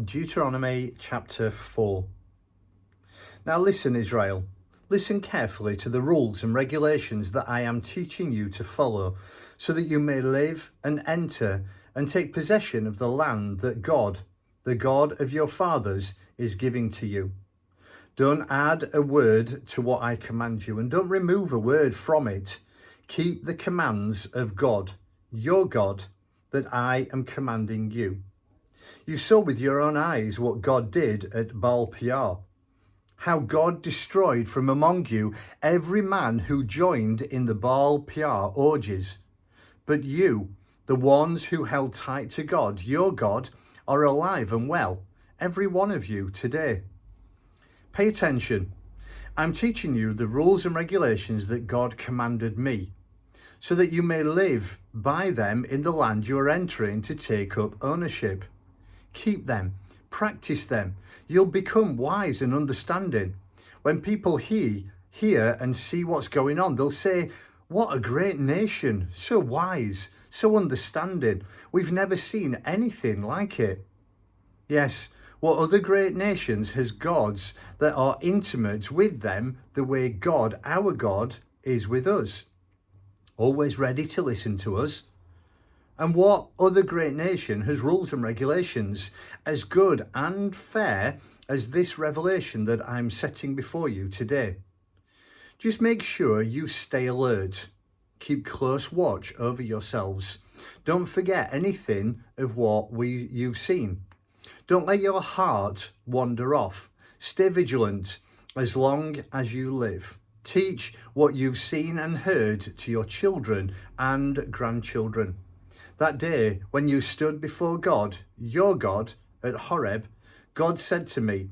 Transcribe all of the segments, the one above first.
Deuteronomy chapter 4. Now listen, Israel, listen carefully to the rules and regulations that I am teaching you to follow, so that you may live and enter and take possession of the land that God, the God of your fathers, is giving to you. Don't add a word to what I command you, and don't remove a word from it. Keep the commands of God, your God, that I am commanding you. You saw with your own eyes what God did at Baal Peor, how God destroyed from among you every man who joined in the Baal Peor orgies. But you, the ones who held tight to God, your God, are alive and well, every one of you today. Pay attention. I'm teaching you the rules and regulations that God commanded me, so that you may live by them in the land you are entering to take up ownership. Keep them, practice them. You'll become wise and understanding. When people hear and see what's going on, they'll say, "What a great nation, so wise, so understanding. We've never seen anything like it." Yes, what other great nations has gods that are intimate with them the way God, our God, is with us? Always ready to listen to us. And what other great nation has rules and regulations as good and fair as this revelation that I'm setting before you today? Just make sure you stay alert. Keep close watch over yourselves. Don't forget anything of what you've seen. Don't let your heart wander off. Stay vigilant as long as you live. Teach what you've seen and heard to your children and grandchildren. That day when you stood before God, your God, at Horeb, God said to me,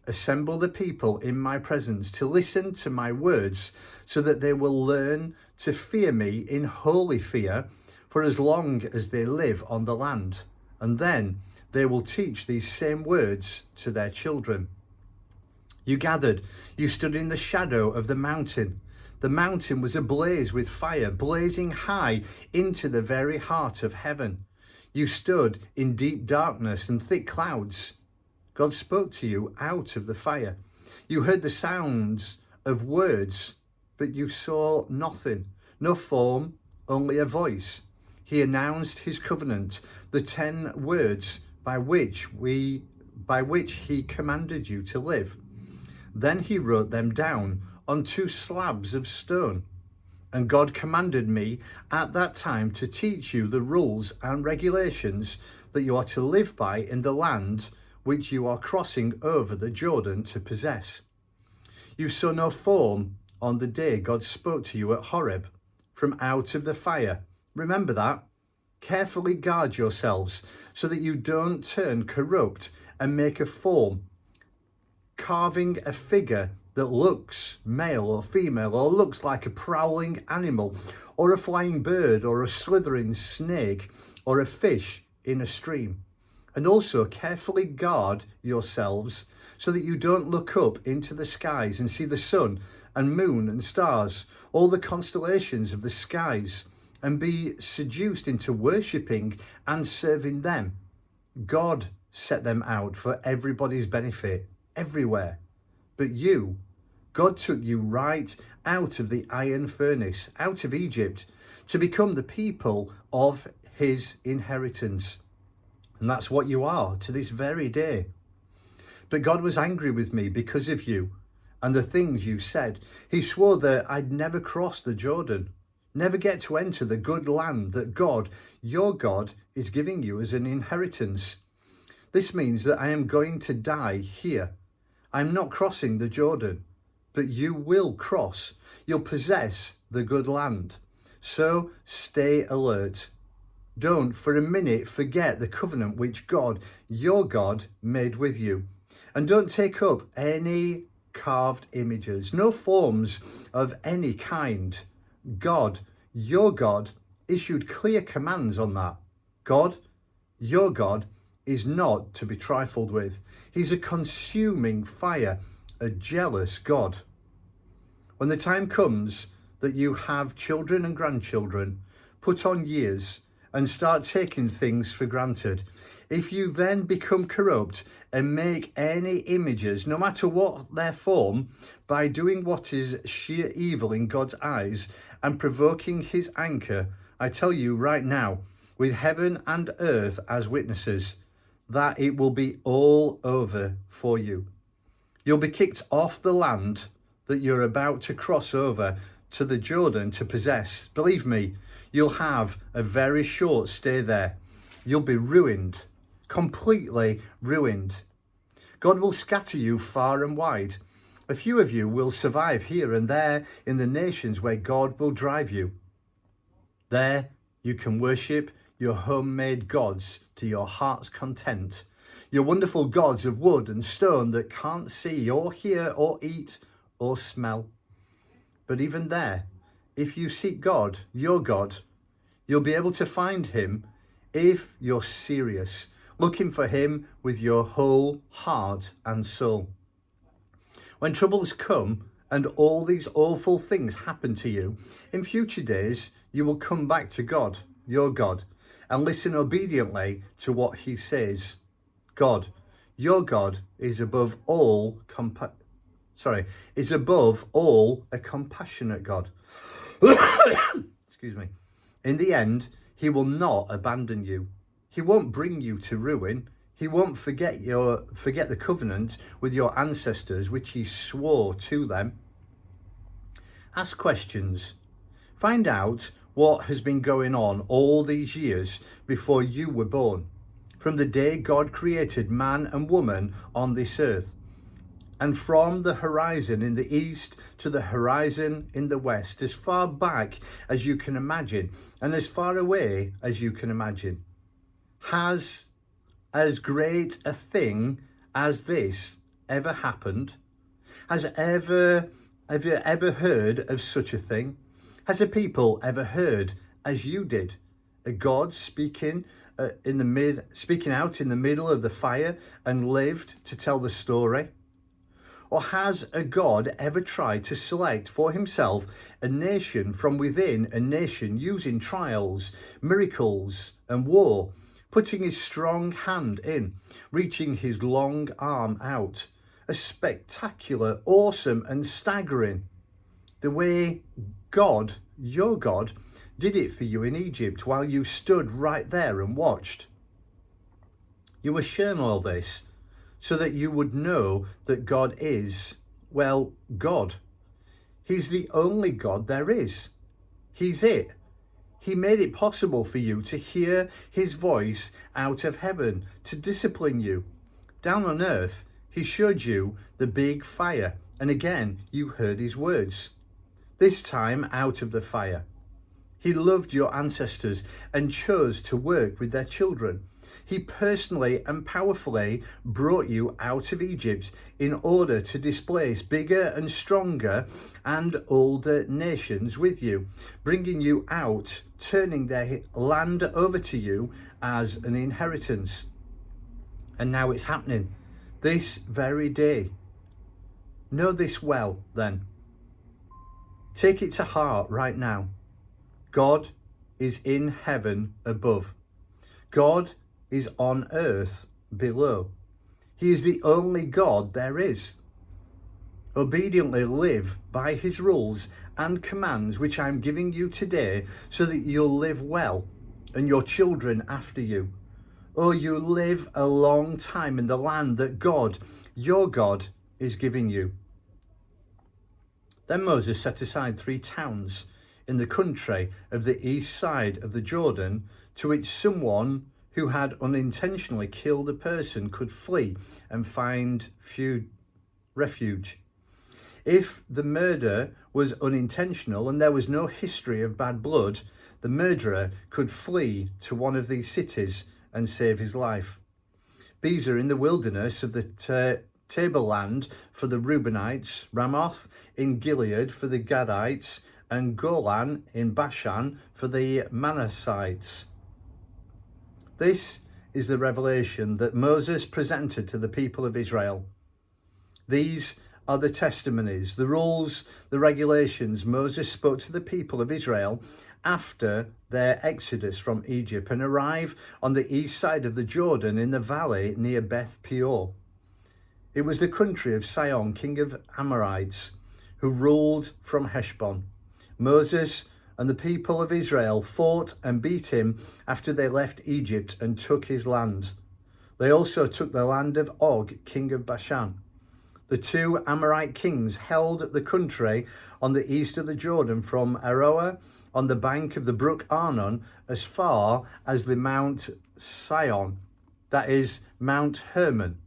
"Assemble the people in my presence to listen to my words, so that they will learn to fear me in holy fear for as long as they live on the land. And then they will teach these same words to their children." You gathered, you stood in the shadow of the mountain. The mountain was ablaze with fire, blazing high into the very heart of heaven. You stood in deep darkness and thick clouds. God spoke to you out of the fire. You heard the sounds of words, but you saw nothing, no form, only a voice. He announced his covenant, the 10 words by which he commanded you to live. Then he wrote them down on 2 slabs of stone. And God commanded me at that time to teach you the rules and regulations that you are to live by in the land which you are crossing over the Jordan to possess. You saw no form on the day God spoke to you at Horeb from out of the fire. Remember that. Carefully guard yourselves so that you don't turn corrupt and make a form, carving a figure that looks male or female, or looks like a prowling animal, or a flying bird, or a slithering snake, or a fish in a stream. And also carefully guard yourselves so that you don't look up into the skies and see the sun and moon and stars, all the constellations of the skies, and be seduced into worshipping and serving them. God set them out for everybody's benefit, everywhere. But you, God took you right out of the iron furnace, out of Egypt, to become the people of his inheritance. And that's what you are to this very day. But God was angry with me because of you and the things you said. He swore that I'd never cross the Jordan, never get to enter the good land that God, your God, is giving you as an inheritance. This means that I am going to die here. I'm not crossing the Jordan, but you will cross. You'll possess the good land. So stay alert. Don't for a minute forget the covenant which God, your God, made with you. And don't take up any carved images, no forms of any kind. God, your God, issued clear commands on that. God, your God, is not to be trifled with. He's a consuming fire, a jealous God. When the time comes that you have children and grandchildren, put on years and start taking things for granted. If you then become corrupt and make any images, no matter what their form, by doing what is sheer evil in God's eyes and provoking his anger, I tell you right now, with heaven and earth as witnesses, that it will be all over for you. You'll be kicked off the land that you're about to cross over to the Jordan to possess. Believe me, you'll have a very short stay there. You'll be ruined, completely ruined. God will scatter you far and wide. A few of you will survive here and there in the nations where God will drive you. There you can worship your homemade gods to your heart's content. Your wonderful gods of wood and stone that can't see or hear or eat or smell. But even there, if you seek God, your God, you'll be able to find him if you're serious, looking for him with your whole heart and soul. When troubles come and all these awful things happen to you, in future days you will come back to God, your God, and listen obediently to what he says. God, your God, is above all a compassionate God. Excuse me. In the end, he will not abandon you. He won't bring you to ruin. He won't forget the covenant with your ancestors, which he swore to them. Ask questions. Find out what has been going on all these years before you were born, from the day God created man and woman on this earth, and from the horizon in the east to the horizon in the west, as far back as you can imagine and as far away as you can imagine. Has as great a thing as this ever happened? Have you ever heard of such a thing? Has a people ever heard as you did? A God speaking out in the middle of the fire and lived to tell the story? Or has a God ever tried to select for himself a nation from within a nation using trials, miracles, and war, putting his strong hand in, reaching his long arm out, a spectacular, awesome, and staggering, the way God, your God, did it for you in Egypt while you stood right there and watched? You were shown all this so that you would know that God is, well, God. He's the only God there is. He's it. He made it possible for you to hear his voice out of heaven, to discipline you. Down on earth, he showed you the big fire, and again you heard his words. This time out of the fire. He loved your ancestors and chose to work with their children. He personally and powerfully brought you out of Egypt in order to displace bigger and stronger and older nations with you, bringing you out, turning their land over to you as an inheritance. And now it's happening this very day. Know this well, then. Take it to heart right now. God is in heaven above. God is on earth below. He is the only God there is. Obediently live by his rules and commands, which I'm giving you today, so that you'll live well and your children after you. Oh, you live a long time in the land that God, your God, is giving you. Then Moses set aside 3 towns in the country of the east side of the Jordan, to which someone who had unintentionally killed a person could flee and find refuge. If the murder was unintentional and there was no history of bad blood, the murderer could flee to one of these cities and save his life. These are in the wilderness of the tableland for the Reubenites, Ramoth in Gilead for the Gadites, and Golan in Bashan for the Manassites. This is the revelation that Moses presented to the people of Israel. These are the testimonies, the rules, the regulations Moses spoke to the people of Israel after their exodus from Egypt and arrive on the east side of the Jordan in the valley near Baal Peor. It was the country of Sihon, king of Amorites, who ruled from Heshbon. Moses and the people of Israel fought and beat him after they left Egypt and took his land. They also took the land of Og, king of Bashan. The two Amorite kings held the country on the east of the Jordan from Aroer on the bank of the brook Arnon as far as the Mount Sion, that is Mount Hermon,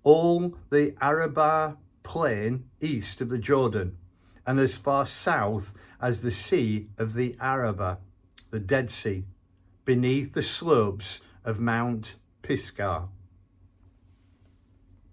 all the Arabah plain east of the Jordan, and as far south as the Sea of the Arabah, the Dead Sea, beneath the slopes of Mount Pisgah.